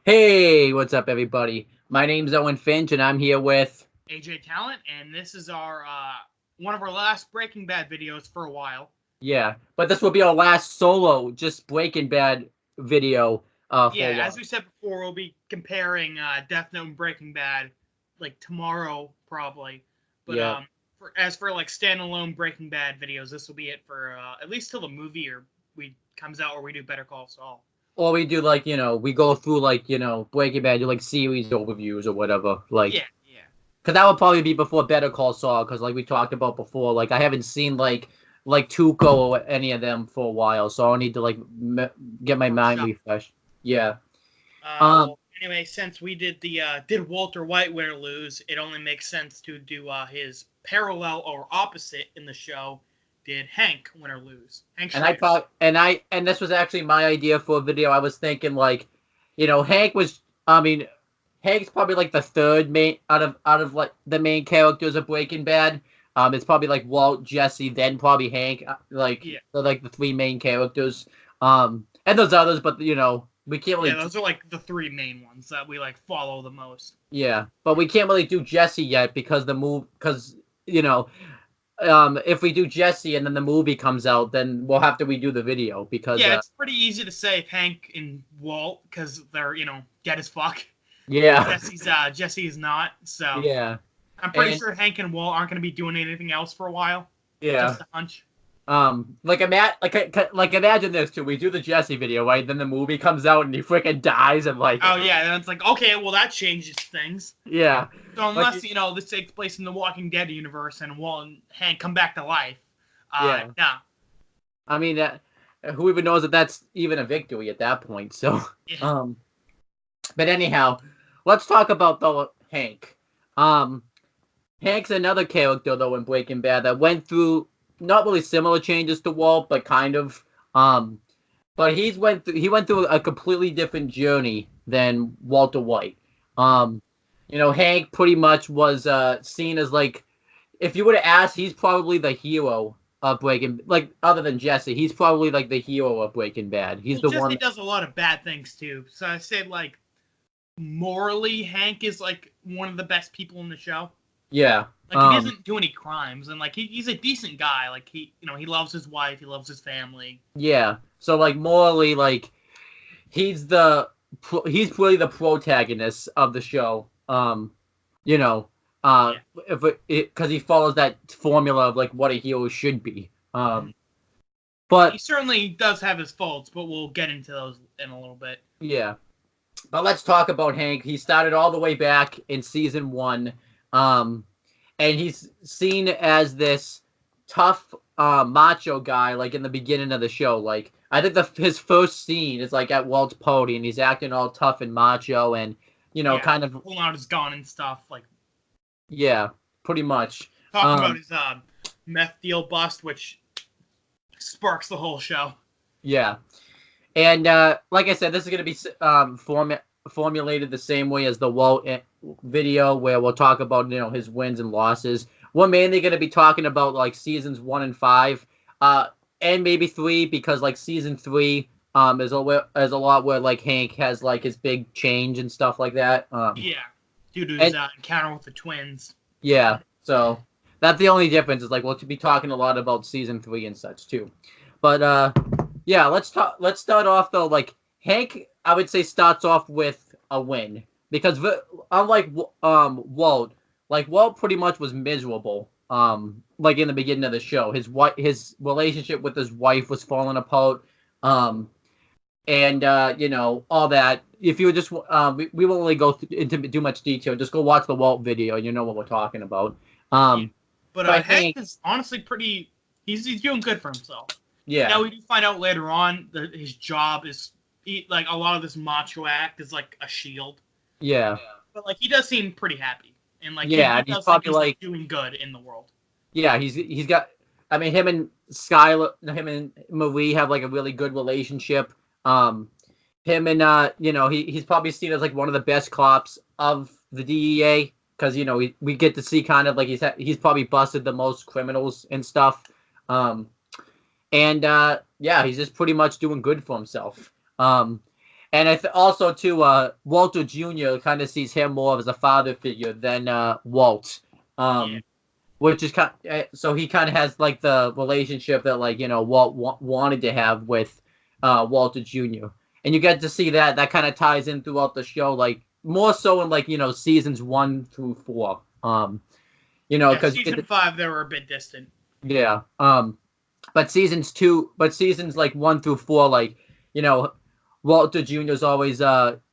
Hey, what's up, everybody? My name's Owen Finch, and I'm here with... AJ Talent, and this is our one of our last Breaking Bad videos for a while. Yeah, but this will be our last solo, just Breaking Bad video for a Yeah, as while. we said before, we'll be comparing Death Note and Breaking Bad like tomorrow probably. But Yeah. as for like standalone Breaking Bad videos, this will be it for at least till the movie or we comes out, or we do Better Call Saul. Or we do, like, we go through, like, Breaking Bad, do, like, series overviews or whatever. Like, Yeah, yeah. because that would probably be before Better Call Saul, because, like we talked about before, like, I haven't seen, like Tuco or any of them for a while, so I'll need to, like, get my Brush mind up. refreshed. Yeah. Um, Well, anyway, since we did the did Walter White win or lose, it only makes sense to do his parallel or opposite in the show. Did Hank win or lose? Hank And I Schrader. probably and this was actually my idea for a video. I was thinking, like, Hank was. I mean, Hank's probably like the third main out of like the main characters of Breaking Bad. It's probably like Walt, Jesse, then probably Hank. Like Yeah, they're like the three main characters. And those others, but we can't yeah. really. Those are like the three main ones that we like follow the most. Yeah, but we can't really do Jesse yet because you know if we do Jesse and then the movie comes out, then we'll have to redo the video because Yeah, it's pretty easy to say Hank and Walt because they're dead as fuck. yeah. Jesse is not. So Yeah. I'm pretty And sure Hank and Walt aren't going to be doing anything else for a while. yeah. Just a hunch. Like imagine this too. We do the Jesse video, right? Then the movie comes out and he freaking dies and like Oh yeah, and it's like okay, well that changes things. yeah. So Like unless this takes place in the Walking Dead universe and Walt and Hank come back to life, yeah. nah, I mean who even knows if that's even a victory at that point. So yeah, um but anyhow, let's talk about the Hank. Um Hank's another character though in Breaking Bad that went through not really similar changes to Walt, but kind of. But he went through a completely different journey than Walter White. Um, Hank pretty much was seen as like, if you would have asked, he's probably the hero of Breaking, like other than Jesse, he's probably like the hero of Breaking Bad. He's well, the Jesse one. does a lot of bad things too. So I said like morally, Hank is like one of the best people in the show. Yeah. Like he doesn't do any crimes, and like he's a decent guy. Like he loves his wife, he loves his family. Yeah. So like morally, like he's he's really the protagonist of the show. You know, Yeah. if because he follows that formula of like what a hero should be. He But certainly does have his faults, but we'll get into those in a little bit. yeah, but let's talk about Hank. He started all the way back in season one, um, and he's seen as this tough, macho guy. Like in the beginning of the show, like I think his first scene is like at Walt's party, and he's acting all tough and macho, and Yeah, kind of pulling out his gun and stuff, like yeah, pretty much. talking about his meth deal bust, which sparks the whole show. Yeah. And like I said, this is going to be formulated the same way as the Walt video, where we'll talk about his wins and losses. We're mainly going to be talking about like seasons 1 and 5, and maybe 3, because like season 3 is a lot where like Hank has like his big change and stuff like that. Yeah, due to his encounter with the twins. Yeah, so that's the only difference. Is like we'll be talking a lot about season 3 and such too. But yeah, let's start off though. Like Hank, I would say starts off with a win because unlike Walt, like Walt pretty much was miserable. Like in the beginning of the show, his relationship with his wife was falling apart. And all that. If you would just we won't really go into too much detail. Just go watch the Walt video, and you know what we're talking about. Yeah. But but Hank is honestly pretty. He's doing good for himself. Yeah. Now we do find out later on that his job is like a lot of this macho act is like a shield. Yeah. But like he does seem pretty happy, and like Yeah, he he's does probably he's like doing good in the world. yeah, he's got. I mean, him and Marie have like a really good relationship. Him and he's probably seen as like one of the best cops of the DEA because we get to see kind of like he's probably busted the most criminals and stuff. And yeah, he's just pretty much doing good for himself. And also too, Walter Jr. kind of sees him more as a father figure than Walt. Yeah. Which is so he kind of has like the relationship that like Walt wanted to have with Walter Jr. And you get to see that kind of ties in throughout the show, like more so in like seasons 1 through 4. Yeah, because season 5 they were a bit distant. yeah. But seasons like 1 through 4, like Walter Jr. is always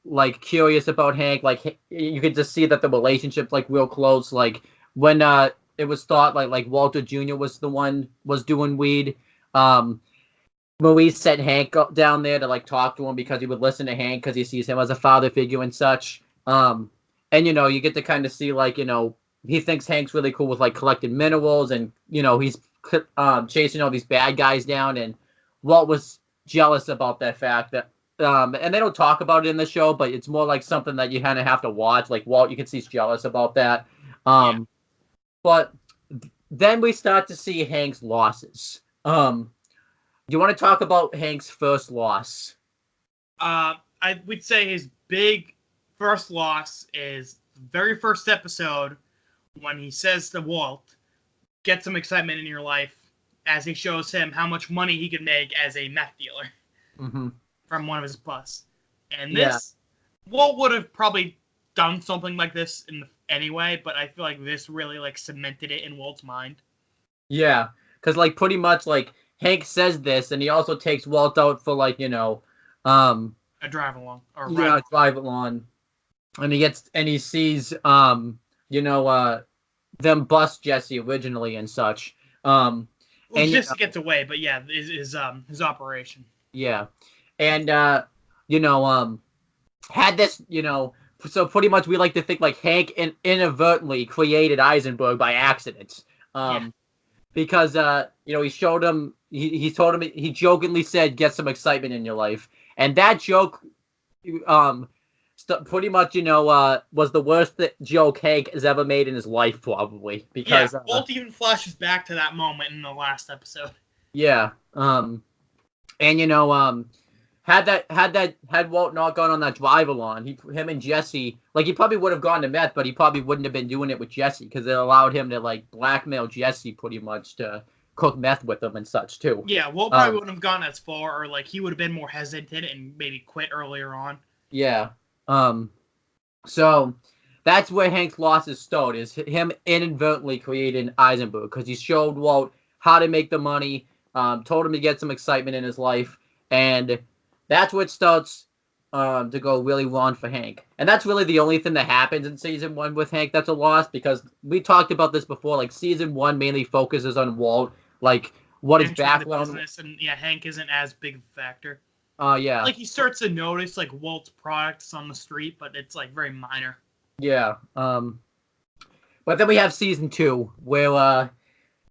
like curious about Hank. Like you could just see that the relationship's like real close. Like when it was thought like Walter Jr. was doing weed. Maurice sent Hank down there to like talk to him because he would listen to Hank because he sees him as a father figure and such. And you get to kind of see like he thinks Hank's really cool with like collecting minerals, and he's chasing all these bad guys down, and Walt was jealous about that fact that and they don't talk about it in the show, but it's more like something that you kind of have to watch. Like Walt, you can see he's jealous about that. But then we start to see Hank's losses. Do you want to talk about Hank's first loss? I would say his big first loss is the very first episode when he says to Walt, "Get some excitement in your life," as he shows him how much money he could make as a meth dealer from one of his busts. And this, Walt would have probably done something like this anyway, but I feel like this really like cemented it in Walt's mind. Yeah, because like pretty much like Hank says this, and he also takes Walt out for like a drive along drive along, and he sees them bust Jesse originally and such. And Jesse gets away, but yeah, his operation. Yeah, and had this so pretty much we like to think like Hank inadvertently created Eisenberg by accident. Because he showed him, he told him, he jokingly said, "Get some excitement in your life," and that joke pretty much was the worst joke Hank has ever made in his life, probably, because Walt even flashes back to that moment in the last episode. And had Walt not gone on that drive along, him and Jesse, like, he probably would have gone to meth, but he probably wouldn't have been doing it with Jesse, because it allowed him to like blackmail Jesse pretty much to cook meth with him and such too. Yeah, Walt probably wouldn't have gone as far, or like he would have been more hesitant and maybe quit earlier on. Yeah. So that's where Hank's losses start, is him inadvertently creating Eisenberg, because he showed Walt how to make the money, told him to get some excitement in his life, and that's where it starts to go really wrong for Hank. And that's really the only thing that happens in season 1 with Hank that's a loss, because we talked about this before, like season 1 mainly focuses on Walt, like what his background is, and Hank isn't as big of a factor. Yeah. Like he starts to notice like Walt's products on the street, but it's like very minor. Yeah. But then we have season 2 where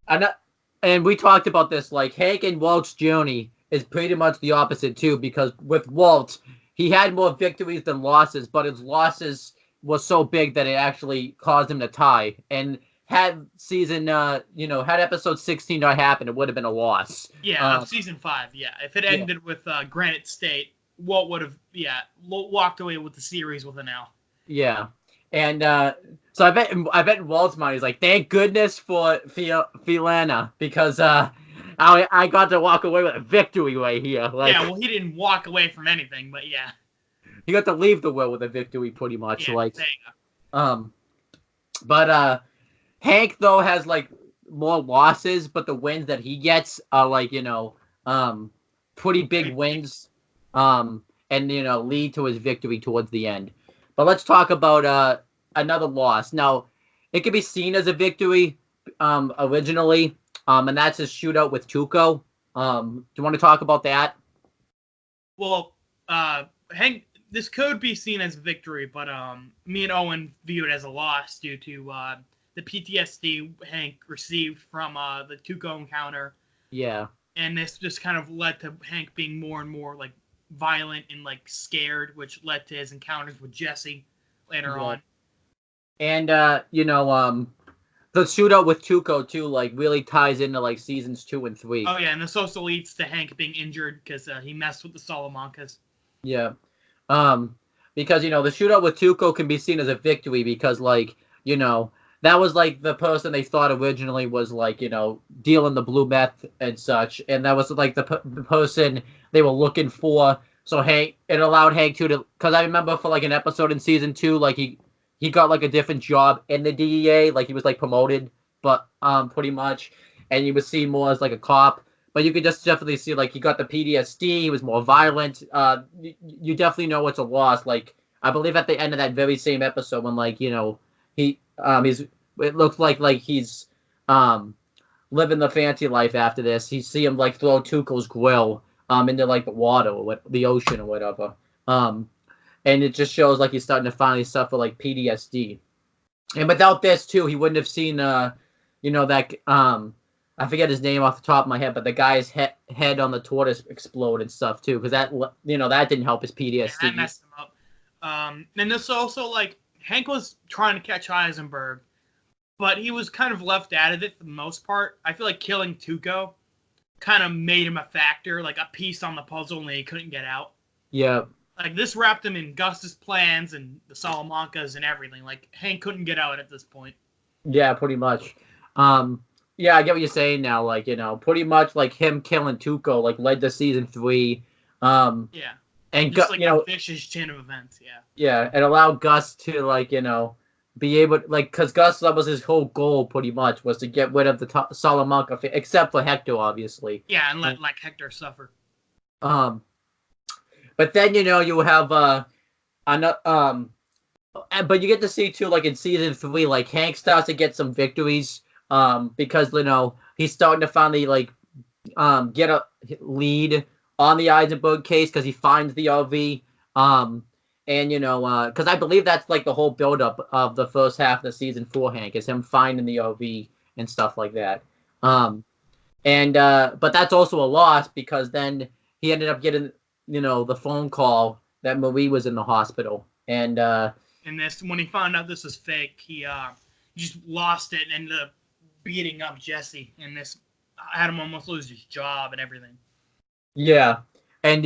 and we talked about this, like Hank and Walt's journey is pretty much the opposite too, because with Walt, he had more victories than losses, but his losses was so big that it actually caused him to tie. And had episode 16 not happened, it would have been a loss. Yeah, season 5. Yeah, if it ended with Granite State, Walt would have walked away with the series with an L. Yeah, and so I bet in Walt's mind he's like, thank goodness for Filana, because I got to walk away with a victory right here. Like, yeah, well, he didn't walk away from anything, but yeah, he got to leave the world with a victory, pretty much. Yeah, like, but Hank though has like more losses, but the wins that he gets are like pretty big wins, and lead to his victory towards the end. But let's talk about another loss. Now, it could be seen as a victory originally. And that's his shootout with Tuco. Do you want to talk about that? Well, Hank, this could be seen as a victory, but me and Owen view it as a loss due to the PTSD Hank received from the Tuco encounter. Yeah. And this just kind of led to Hank being more and more like violent and like scared, which led to his encounters with Jesse later on. And the shootout with Tuco too, like, really ties into like seasons 2 and 3. Oh yeah, and this also leads to Hank being injured because he messed with the Salamancas. Yeah, Because the shootout with Tuco can be seen as a victory because that was like the person they thought originally was like dealing the blue meth and such, and that was like the person they were looking for. So Hank, it allowed Hank to because I remember for like an episode in season 2, like he got like a different job in the DEA, like he was like promoted, but pretty much, and you would see more as like a cop. But you could just definitely see like he got the PTSD. He was more violent. You definitely know it's a loss. Like I believe at the end of that very same episode when he's it looks like he's living the fancy life after this. You see him like throw Tuco's grill into like the water or the ocean or whatever. And it just shows like he's starting to finally suffer like PTSD. And without this too, he wouldn't have seen that I forget his name off the top of my head, but the guy's head on the tortoise explode and stuff too, because that didn't help his PTSD. Yeah, that messed him up. And this also like Hank was trying to catch Heisenberg, but he was kind of left out of it for the most part. I feel like killing Tuco kind of made him a factor, like a piece on the puzzle, and he couldn't get out. Yeah. Like, this wrapped him in Gus's plans and the Salamancas and everything. Like, Hank couldn't get out at this point. Yeah, pretty much. Yeah, I get what you're saying now. Like, pretty much like him killing Tuco, like, led to season 3. Yeah. And, just like a vicious chain of events, yeah. Yeah, and allowed Gus to, like, be able, like, because Gus, that was his whole goal, pretty much, was to get rid of the Salamanca, except for Hector, obviously. Yeah, and let Hector suffer. But then you have but you get to see too, like in season 3, like Hank starts to get some victories, because he's starting to finally like get a lead on the Eisenberg case because he finds the RV, and because I believe that's like the whole buildup of the first half of the season 4, Hank, is him finding the RV and stuff like that, but that's also a loss because then he ended up getting the phone call that Marie was in the hospital, and this, when he found out this was fake, he just lost it and ended up beating up Jesse, and this had him almost lose his job and everything. Yeah, and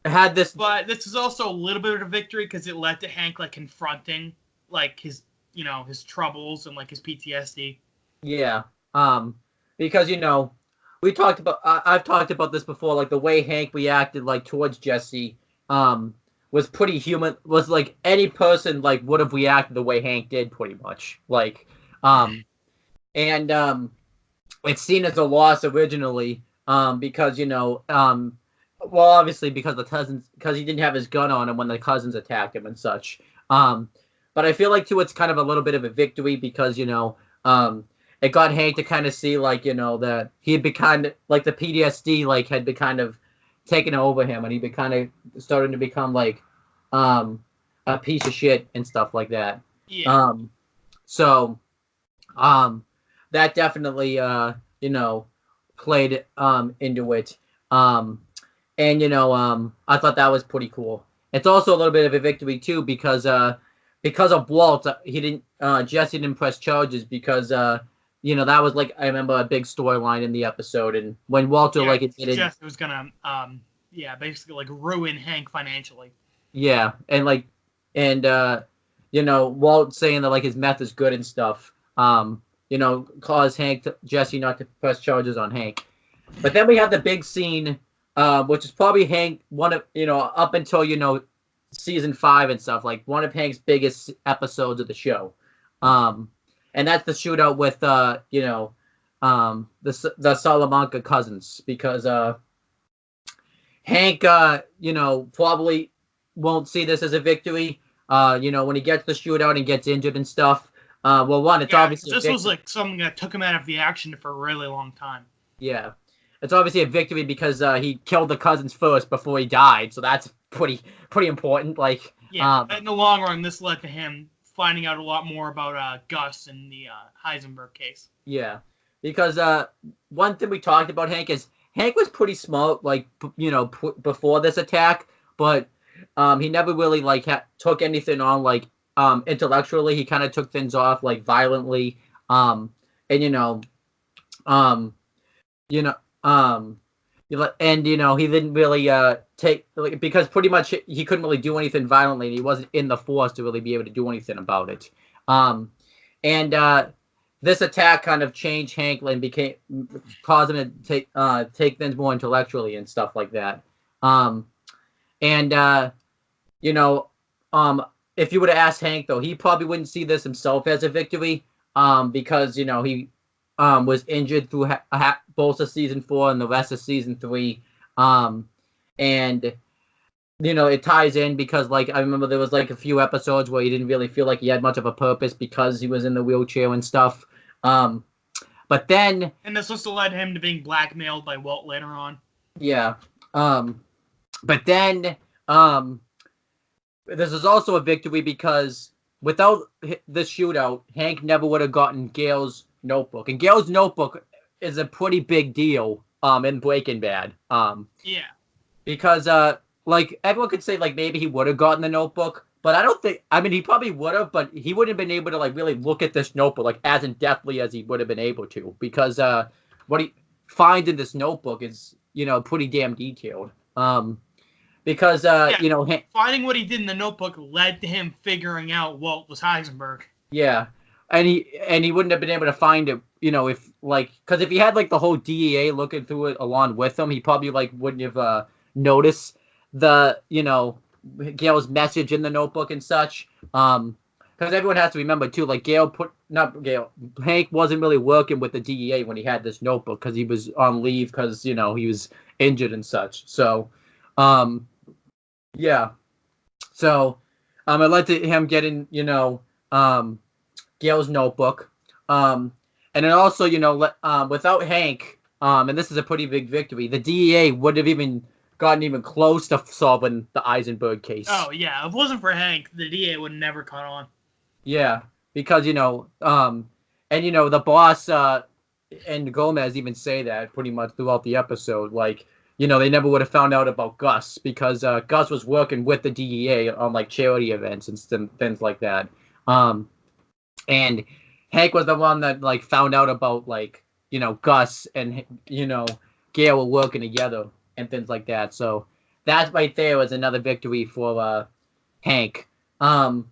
had this, but this is also a little bit of a victory because it led to Hank like confronting like his his troubles and like his PTSD. Yeah, because we talked about I've talked about this before, like the way Hank reacted like towards Jesse was pretty human, was like any person like would have reacted the way Hank did pretty much, like and it's seen as a loss originally because well, obviously because the cousins, because he didn't have his gun on him when the cousins attacked him and such, but I feel like too it's kind of a little bit of a victory because it got Hank to kind of see, like, that he had been kind of, like, the PTSD, like, had been kind of taken over him, and he'd been kind of starting to become, like, a piece of shit and stuff like that. Yeah. That definitely, played into it. I thought that was pretty cool. It's also a little bit of a victory, too, because of Walt, Jesse didn't press charges because, that was like, I remember a big storyline in the episode, and when Walter admitted Jesse was gonna basically like ruin Hank financially. Yeah, and Walt saying that like his meth is good and stuff, caused Jesse not to press charges on Hank. But then we have the big scene, which is probably Hank up until season 5 and stuff, like one of Hank's biggest episodes of the show. And that's the shootout with the Salamanca cousins, because Hank probably won't see this as a victory. When he gets the shootout and gets injured and stuff. It's obviously this was like something that took him out of the action for a really long time. Yeah, it's obviously a victory because he killed the cousins first before he died, so that's pretty important. Like, in the long run, this led to him finding out a lot more about Gus and the Heisenberg case. Yeah, because one thing we talked about Hank is Hank was pretty smart, like, before this attack, but he never really like took anything on like intellectually. He kind of took things off like violently, and he didn't really because pretty much he couldn't really do anything violently, and he wasn't in the force to really be able to do anything about it. And this attack kind of changed Hank and caused him to take things more intellectually and stuff like that. And you know, if you would have asked Hank though, he probably wouldn't see this himself as a victory, because he was injured through both of season 4 and the rest of season 3, and it ties in because, like, I remember there was like a few episodes where he didn't really feel like he had much of a purpose because he was in the wheelchair and stuff. But then, and this also led him to being blackmailed by Walt later on. Yeah. But then, this is also a victory because without the shootout, Hank never would have gotten Gale's notebook, and Gale's notebook is a pretty big deal in Breaking Bad. Yeah. Because like everyone could say like maybe he would have gotten the notebook, but I don't think. I mean, he probably would have, but he wouldn't have been able to like really look at this notebook like as in depthly as he would have been able to, because what he finds in this notebook is pretty damn detailed. Because finding what he did in the notebook led to him figuring out Walt was Heisenberg. Yeah, and he wouldn't have been able to find it, because if he had like the whole DEA looking through it along with him, he probably like wouldn't have noticed the Gale's message in the notebook and such. Because everyone has to remember too, like Hank wasn't really working with the DEA when he had this notebook because he was on leave because he was injured and such. So, yeah. So, it led to him getting Gale's notebook, and then also without Hank, and this is a pretty big victory, the DEA would have even gotten even close to solving the Eisenberg case. Oh yeah, if it wasn't for Hank, the DEA would never caught on. Yeah, because and the boss and Gomez even say that pretty much throughout the episode, like they never would have found out about Gus because Gus was working with the DEA on like charity events and things like that. And Hank was the one that like found out about like Gus and Gale were working together and things like that. So that right there was another victory for Hank. And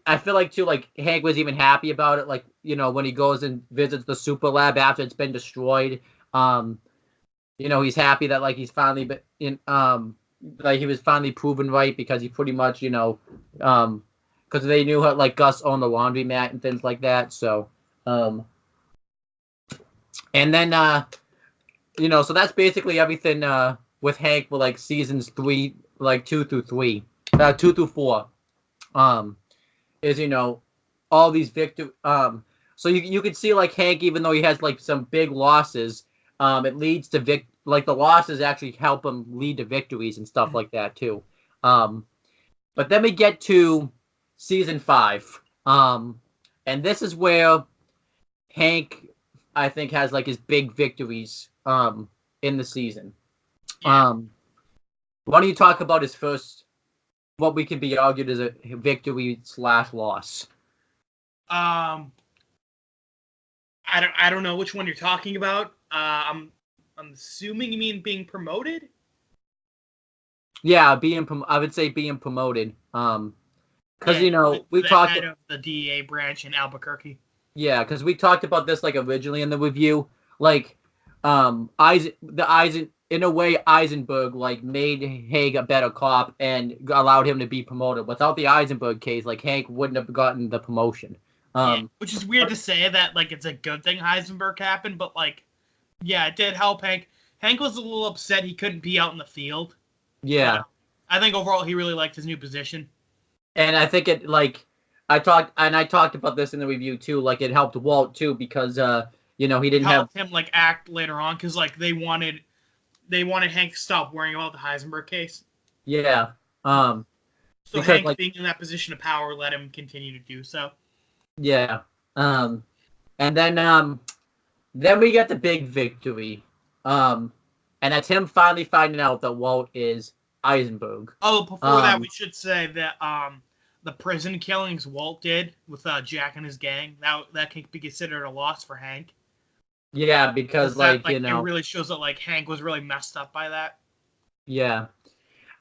I feel like too, like Hank was even happy about it, like when he goes and visits the super lab after it's been destroyed. He's happy that like he's finally been like he was finally proven right because he pretty much because they knew how like Gus owned the laundromat and things like that. So and then so that's basically everything with Hank for like seasons 3, like 2 through 3, 2 through 4. Is all these so you can see like Hank, even though he has like some big losses, it leads to like the losses actually help him lead to victories and stuff like that too. But then we get to season 5, and this is where Hank, I think, has like his big victories in the season. Why don't you talk about his first, what we can be argued as a victory / loss? I don't know which one you're talking about. I'm assuming you mean being promoted. Yeah, I would say being promoted. Because we talked head of the DEA branch in Albuquerque. Yeah, because we talked about this like originally in the review. Like, in a way, Eisenberg like made Hank a better cop and allowed him to be promoted. Without the Eisenberg case, like Hank wouldn't have gotten the promotion. Which is weird to say that like it's a good thing Heisenberg happened, but like, yeah, it did help Hank. Hank was a little upset he couldn't be out in the field. Yeah, I think overall he really liked his new position. And I think it like I talked about this in the review too. Like it helped Walt too because he didn't have him like act later on because like they wanted Hank to stop worrying about the Heisenberg case. Yeah. So because, Hank being in that position of power let him continue to do so. Yeah. And then we get the big victory. And that's him finally finding out that Walt is Eisenberg. Oh, before that, we should say that the prison killings Walt did with Jack and his gang, that can be considered a loss for Hank. Yeah, because That like, like it really shows that like Hank was really messed up by that. yeah.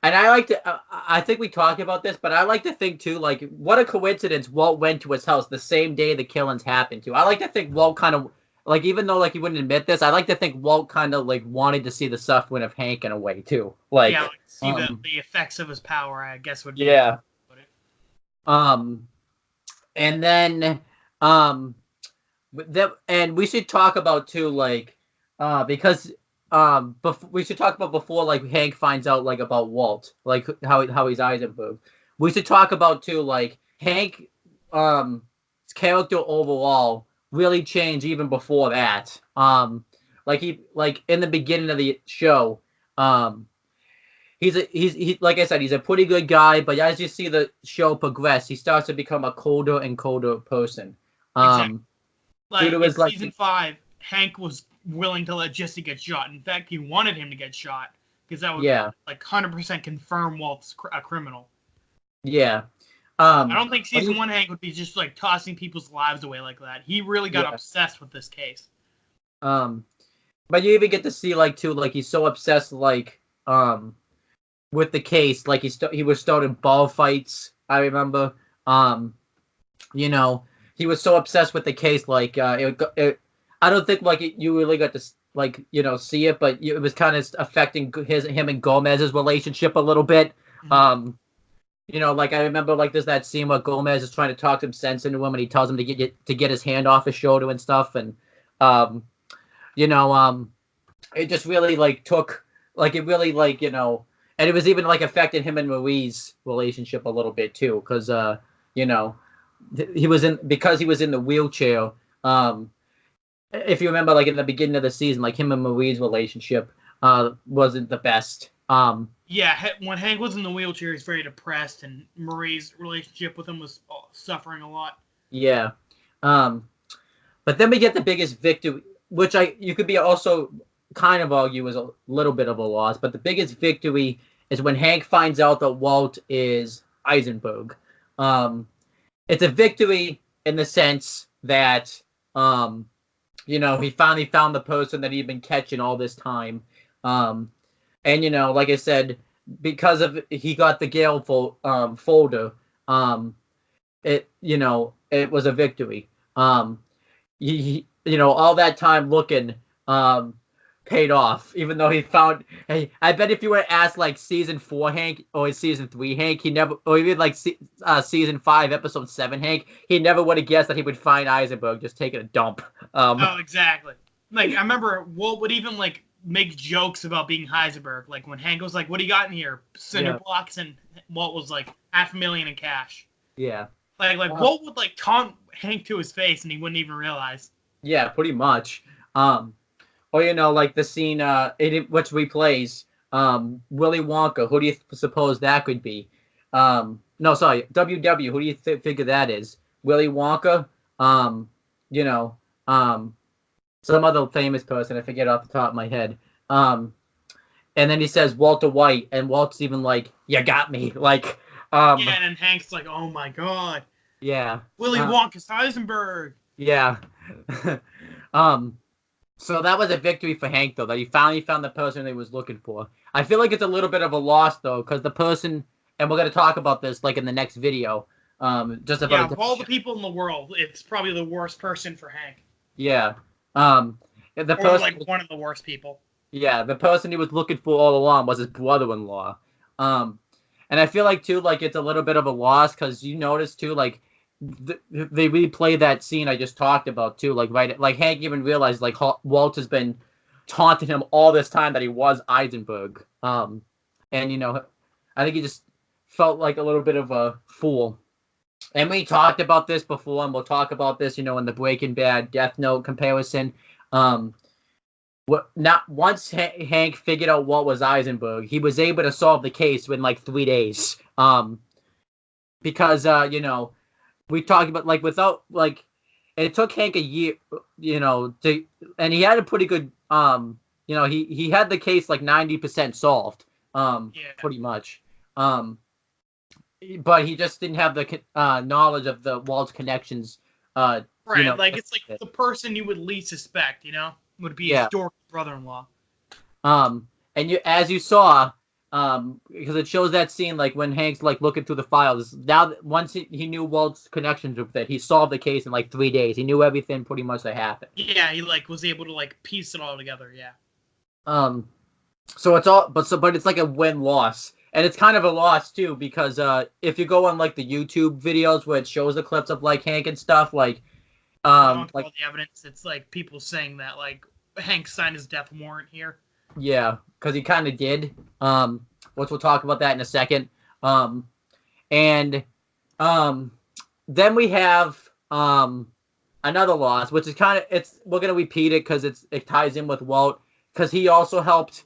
And I like to, I think we talked about this, but I like to think too, like, what a coincidence Walt went to his house the same day the killings happened to. I like to think Walt kind of, like, even though, like, he wouldn't admit this, I like to think Walt kind of, like, wanted to see the suffering of Hank in a way, too. Yeah, Like, like see the effects of his power, I guess would be a yeah. put it. Um, and then, um, and we should talk about, too, like, because we should talk about before like Hank finds out like about Walt, like how he's Eisenberg. We should talk about too like Hank his character overall really changed even before that. Like in the beginning of the show, um he's like I said, he's a pretty good guy, but as you see the show progress, he starts to become a colder and colder person. Exactly. Due Like to in his like season 5, Hank was willing to let Jesse get shot. In fact, he wanted him to get shot because that would yeah, like 100% confirm Walt's a criminal. yeah. I don't think But season 1 Hank would be just like tossing people's lives away like that. He really got yeah. obsessed with this case. Um, but you even get to see like too, like he's so obsessed with the case, like he was starting ball fights. I remember, um, you know, he was so obsessed with the case, like I don't think like you really got to like see it, but it was kind of affecting him and Gomez's relationship a little bit. Mhm. Um, like I remember like there's that scene where Gomez is trying to talk some sense into him, and he tells him to get his hand off his shoulder and stuff, and um, you know, it just really like took like it really like and it was even like affected him and Marie's relationship a little bit too, because you know, he was in because he was in the wheelchair. Um, if you remember, like in the beginning of the season, like him and Marie's relationship wasn't the best. Yeah, when Hank was in the wheelchair, he's very depressed, and Marie's relationship with him was suffering a lot. Yeah. Um, but then we get the biggest victory, which you could be also kind of argue is a little bit of a loss, but the biggest victory is when Hank finds out that Walt is Eisenberg. It's a victory in the sense that he finally found the person that he'd been catching all this time. Um, and like I said, because of he got the Gale folder, it was a victory. All that time looking paid off, even though he found. Hey, I bet if you were asked like season 4 Hank or season 3 Hank, he never, or even like season 5 episode 7 Hank, he never would have guessed that he would find Eisenberg just taking a dump. Oh, exactly. Like I remember Walt would even like make jokes about being Heisenberg. Like when Hank was like, "What do you got in here? Cinder blocks," and Walt was like, $500,000 in cash. Yeah. Walt would like taunt Hank to his face, and he wouldn't even realize. Yeah, pretty much. Or like the scene which replays Willy Wonka. Who do you suppose that could be? No, sorry, WW. Who do you figure that is? Willy Wonka. Um, you know, um, some other famous person. I forget off the top of my head. And then he says Walter White, and Walt's even like, "You got me." Like, Yeah, and then Hank's like, "Oh my god, yeah, Willy Wonka's Heisenberg." yeah. um, So that was a victory for Hank, though, that he finally found the person he was looking for. I feel like it's a little bit of a loss, though, because the person, and we're going to talk about this like in the next video, just about of all the people in the world, it's probably the worst person for Hank. yeah, the Or person, like one of the worst people. yeah, the person he was looking for all along was his brother-in-law. And I feel like too, like it's a little bit of a loss because you notice too, like they replay that scene I just talked about too. Like like Hank even realized like Walt has been taunting him all this time that he was Eisenberg. And I think he just felt like a little bit of a fool. And we talked about this before, and we'll talk about this, in the Breaking Bad Death Note comparison. Not once Hank figured out what was Eisenberg, he was able to solve the case in like 3 days. Because we talked about like without like it took Hank a year, to and he had a pretty good he had the case like 90% solved, pretty much. But he just didn't have the knowledge of the Walt's connections. Right, like it's like the person you would least suspect, would be his Yeah. dorky brother-in-law. And as you saw, because it shows that scene like when Hank's like looking through the files. Now, once he knew Walt's connections with it, he solved the case in like 3 days. He knew everything pretty much that happened. Yeah, he like was able to like piece it all together. Yeah. So it's all, but it's like a win-loss, and it's kind of a loss too because if you go on like the YouTube videos where it shows the clips of like Hank and stuff, like All like the evidence, it's like people saying that like Hank signed his death warrant here. yeah, because he kind of did. Which we'll talk about that in a second. And then we have another loss, which is kind of we're gonna repeat it because it ties in with Walt because he also helped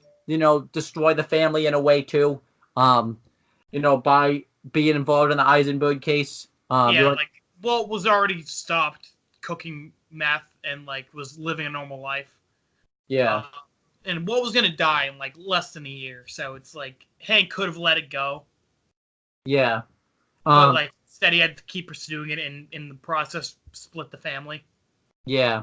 destroy the family in a way too. By being involved in the Eisenberg case. Like Walt was already stopped cooking meth and like was living a normal life. Yeah. And Walt was gonna die in like less than a year, so it's like Hank could have let it go. Yeah. But like instead he had to keep pursuing it and in the process split the family. Yeah.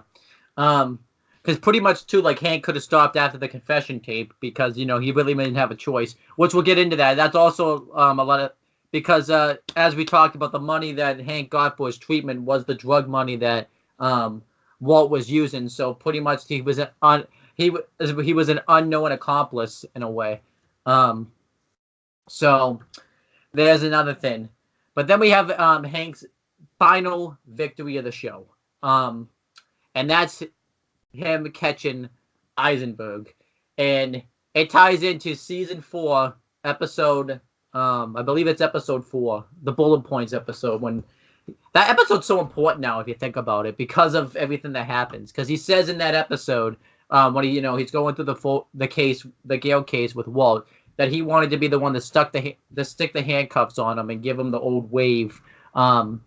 Because pretty much too, like Hank could have stopped after the confession tape because he really didn't have a choice. Which we'll get into that. That's also a lot of because as we talked about, the money that Hank got for his treatment was the drug money that Walt was using. So pretty much he was he was an unknown accomplice in a way. So there's another thing. But then we have Hank's final victory of the show. And that's him catching Eisenberg. And it ties into season 4, episode I believe it's episode 4, the bullet points episode, when that episode's so important now if you think about it because of everything that happens. Because he says in that episode, when he's going through the Gale case with Walt, that he wanted to be the one that stick the handcuffs on him and give him the old wave, when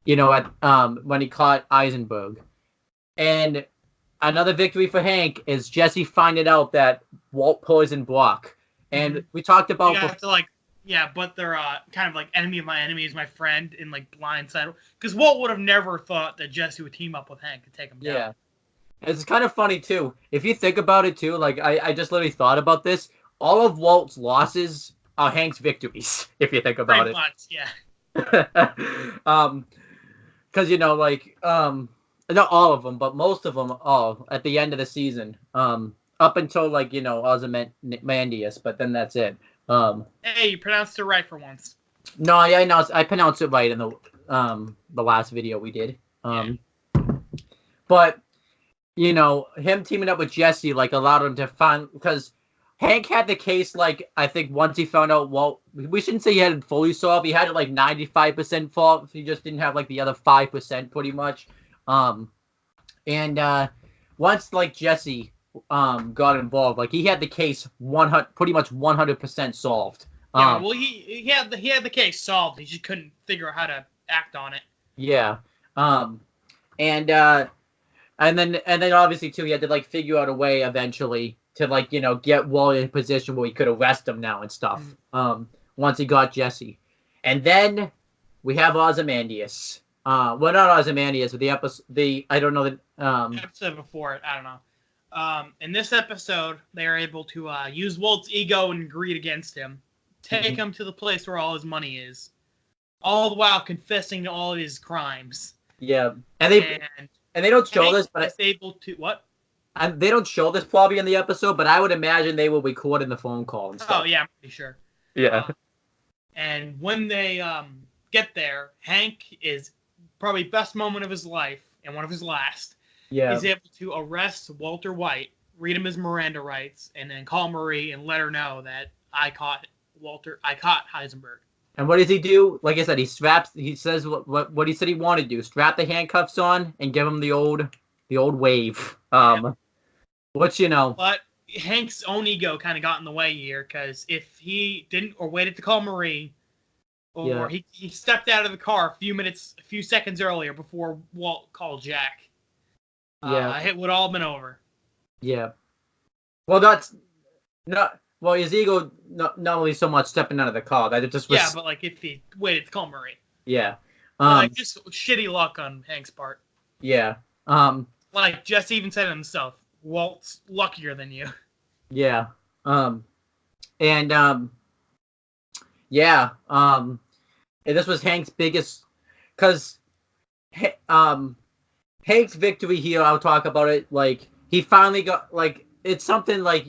he caught Eisenberg. And another victory for Hank is Jesse finding out that Walt poisoned Brock. And we talked about but they're kind of like enemy of my enemy is my friend in like Blindside, because Walt would have never thought that Jesse would team up with Hank to take him down. Yeah. It's kind of funny, too. If you think about it, too, like, I just literally thought about this. All of Walt's losses are Hank's victories, if you think about it. Pretty much, yeah. Because, not all of them, but most of them, at the end of the season. Up until, Ozymandias, but then that's it. Hey, you pronounced it right for once. No, I pronounced it right in the last video we did. But him teaming up with Jesse allowed him to find, because Hank had the case I think once he found out Walt. We shouldn't say he had it fully solved. He had it 95% solved. He just didn't have the other 5% pretty much. And once Jesse got involved, he had the case pretty much 100% solved. He had the case solved. He just couldn't figure out how to act on it. Yeah. And then obviously too, he had to figure out a way eventually to get Walt in a position where he could arrest him now and stuff. Once he got Jesse, and then we have Ozymandias. Well, not Ozymandias, but I don't know the episode before it. I don't know. In this episode, they are able to use Walt's ego and greed against him, take him to the place where all his money is, all the while confessing to all of his crimes. Yeah, and they don't show this, but it's able to what? And they don't show this probably in the episode, but I would imagine they will record in the phone call and stuff. Oh yeah, I'm pretty sure. Yeah. And when they get there, Hank is probably best moment of his life and one of his last. Yeah. He's able to arrest Walter White, read him his Miranda rights, and then call Marie and let her know that I caught Heisenberg. And what does he do? Like I said, he says what he said he wanted to do: strap the handcuffs on and give him the old wave. Which But Hank's own ego kind of got in the way here, because if he didn't or waited to call Marie, or he stepped out of the car a few seconds earlier before Walt called Jack, it would all have been over. Yeah. Well, that's not. Well, his ego not only so much stepping out of the car, that it just was. Yeah, but if he waited to call Marie. Yeah. Just shitty luck on Hank's part. Yeah. Jesse even said it himself. Walt's luckier than you. Yeah. And yeah. And this was Hank's biggest, because Hank's victory here. I'll talk about it. Like he finally got like it's something like.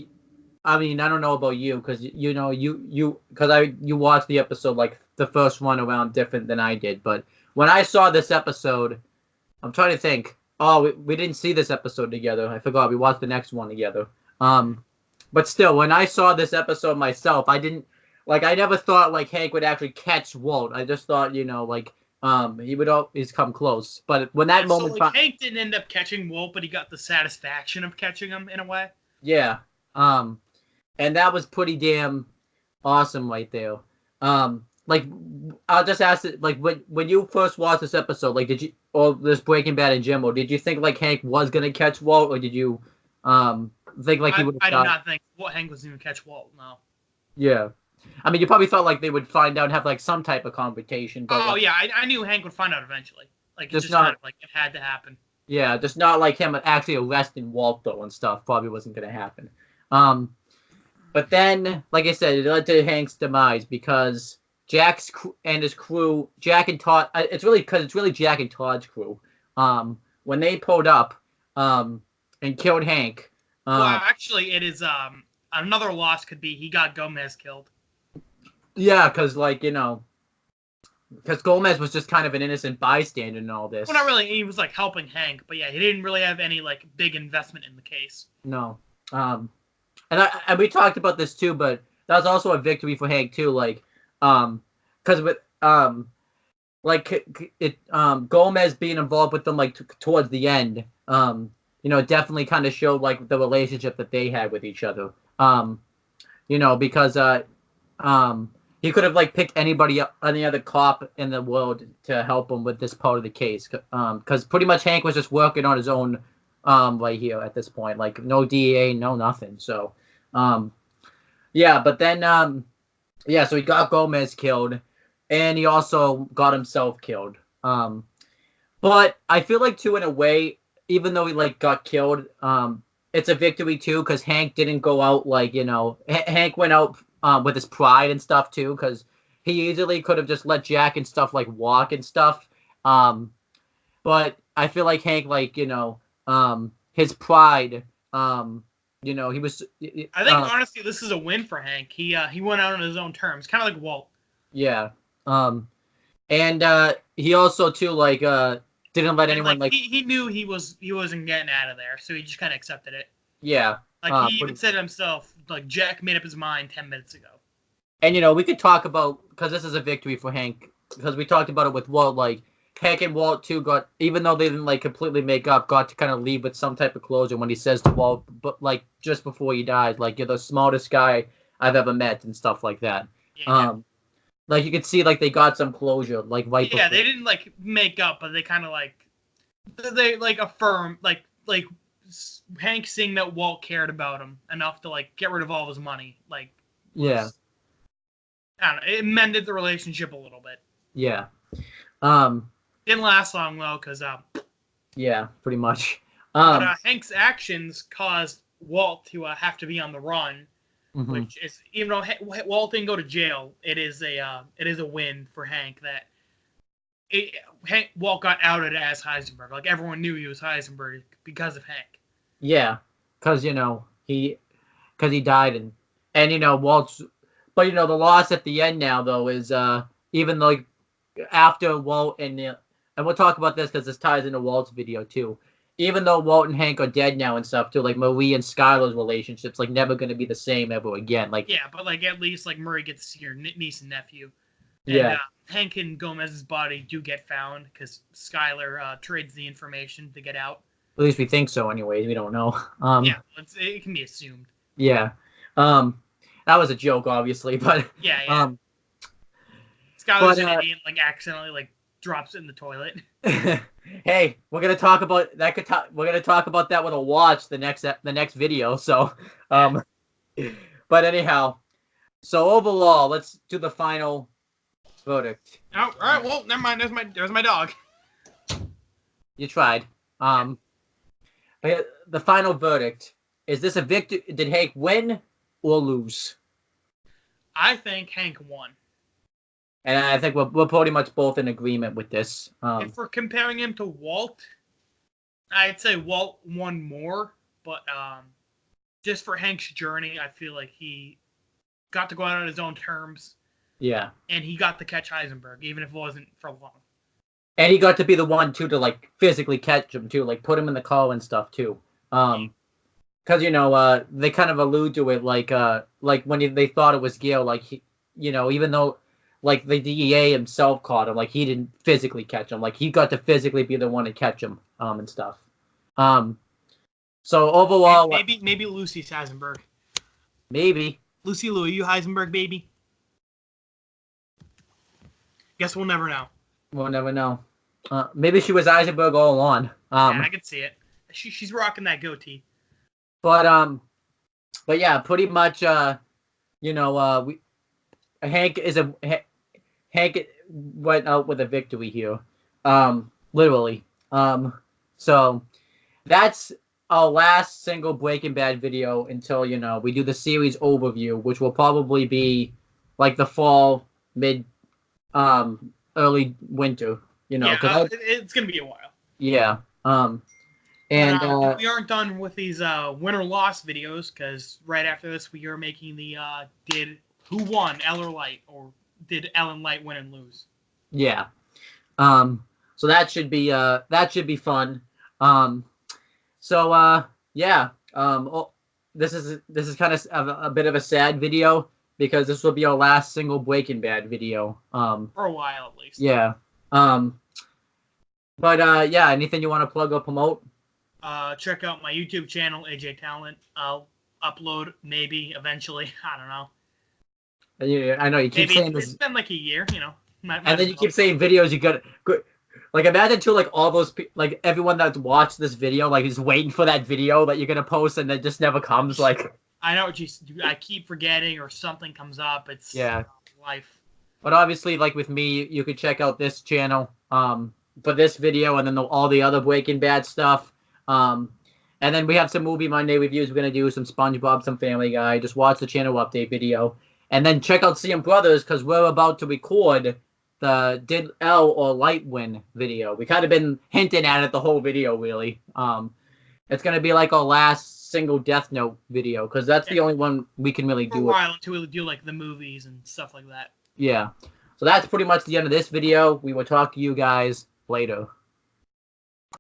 I mean, I don't know about you because you watched the episode like the first one around different than I did. But when I saw this episode, I'm trying to think. Oh, we didn't see this episode together. I forgot. We watched the next one together. But still, when I saw this episode myself, I didn't I never thought like Hank would actually catch Walt. I just thought he would always come close. But when that moment, so Hank didn't end up catching Walt, but he got the satisfaction of catching him in a way. Yeah. And that was pretty damn awesome right there. Like I'll just ask it, like when you first watched this episode, like did you, or this Breaking Bad in general, did you think like Hank was gonna catch Walt, or did you think like he would? I did not think Hank was gonna catch Walt. No. Yeah, I mean, you probably thought like they would find out and have like some type of confrontation. But, oh yeah, I knew Hank would find out eventually. Like just not kind of, like it had to happen. Yeah, just not like him actually arresting Walt though and stuff. Probably wasn't gonna happen. But then, like I said, it led to Hank's demise because Jack's and his crew, Jack and Todd. It's really Jack and Todd's crew. When they pulled up, and killed Hank. Well, actually, it is another loss could be he got Gomez killed. Yeah, because because Gomez was just kind of an innocent bystander in all this. Well, not really. He was like helping Hank, but yeah, he didn't really have any like big investment in the case. No. And we talked about this too, but that was also a victory for Hank too. Because with Gomez being involved with them towards the end, definitely kind of showed like the relationship that they had with each other. Because he could have picked any other cop in the world to help him with this part of the case. Because pretty much Hank was just working on his own right here at this point, no DEA, no nothing. So, but then so he got Gomez killed, and he also got himself killed. But I feel like too, in a way, even though he got killed, it's a victory too, because Hank didn't go out Hank went out with his pride and stuff too, because he easily could have just let Jack and stuff walk and stuff. But I feel like Hank his pride, he was. I think honestly, this is a win for Hank. He went out on his own terms, kind of like Walt. Yeah. And he also too didn't let anyone he knew he wasn't getting out of there, so he just kind of accepted it. Yeah. He even said himself, Jack made up his mind 10 minutes ago. And we could talk about, because this is a victory for Hank, because we talked about it with Walt, Hank and Walt too got, even though they didn't completely make up, got to kind of leave with some type of closure when he says to Walt, but just before he died, you're the smartest guy I've ever met and stuff like that. Yeah. You could see they got some closure right before. Yeah, they didn't make up, but they kind of they affirm Hank seeing that Walt cared about him enough to get rid of all of his money. Yeah. I don't know, it mended the relationship a little bit. Yeah. Didn't last long though, because yeah, pretty much. But Hank's actions caused Walt to have to be on the run, mm-hmm. which is, even though Walt didn't go to jail, it is a win for Hank that Walt got outed as Heisenberg. Everyone knew he was Heisenberg because of Hank. Yeah, because he died and Walt's, but the loss at the end now though is even though after Walt and we'll talk about this because this ties into Walt's video too. Even though Walt and Hank are dead now and stuff too, Marie and Skylar's relationship's never going to be the same ever again. Yeah, but at least Murray gets to see her niece and nephew. And, yeah. Hank and Gomez's body do get found because Skylar trades the information to get out. At least we think so. Anyways, we don't know. Yeah, it can be assumed. Yeah. That was a joke, obviously, but yeah. Skylar's an idiot, accidentally drops it in the toilet. Hey, we're gonna talk about that. We're gonna talk about that when I watch the next video. So, but anyhow, so overall, let's do the final verdict. Oh, all right. Well, never mind. There's my dog. You tried. the final verdict. Is this a victory? Did Hank win or lose? I think Hank won. And I think we're pretty much both in agreement with this. If we're comparing him to Walt, I'd say Walt won more, but just for Hank's journey, I feel like he got to go out on his own terms. Yeah. And he got to catch Heisenberg, even if it wasn't for long. And he got to be the one, too, to, like, physically catch him, too. Like, put him in the car and stuff, too. Because, you know, they kind of allude to it, like when they thought it was Gale, like, he, you know, even though, like, the DEA himself caught him, like, he didn't physically catch him. Like, he got to physically be the one to catch him, and stuff. So, overall... Maybe Lucy's Heisenberg. Maybe. Lucy Lou, you Heisenberg, baby? Guess we'll never know. We'll never know. Maybe she was Heisenberg all along. Yeah, I can see it. She's rocking that goatee. But yeah, pretty much. You know, Hank went out with a victory here. Literally. So that's our last single Breaking Bad video until, you know, we do the series overview, which will probably be like the fall, mid, early winter, you know. Yeah, it's gonna be a while. Yeah. And we aren't done with these win or loss videos, because right after this we are making the did who won, Elle or Light, or did Elle and Light win and lose? Yeah. So that should be fun. Yeah. This is kind of a bit of a sad video, because this will be our last single Breaking Bad video. For a while, at least. Yeah. Yeah, anything you want to plug or promote? Check out my YouTube channel, AJ Talent. I'll upload maybe eventually. I don't know. Yeah, I know you keep saying this. It's been like a year, you know. And then you keep saying videos. You got like, imagine too, like all those like everyone that's watched this video, like, is waiting for that video that you're gonna post, and it just never comes. Like, I know what I keep forgetting, or something comes up. It's life. But obviously, like with me, you could check out this channel for this video, and then all the other Breaking Bad stuff. And then we have some Movie Monday reviews. We're gonna do some SpongeBob, some Family Guy. Just watch the channel update video, and then check out CM Brothers, because we're about to record the Did Elle or Light win video. We kind of been hinting at it the whole video, really. It's gonna be like our last single Death Note video, because that's the only one we can really do. For a while, until we do like the movies and stuff like that. Yeah. So that's pretty much the end of this video. We will talk to you guys later.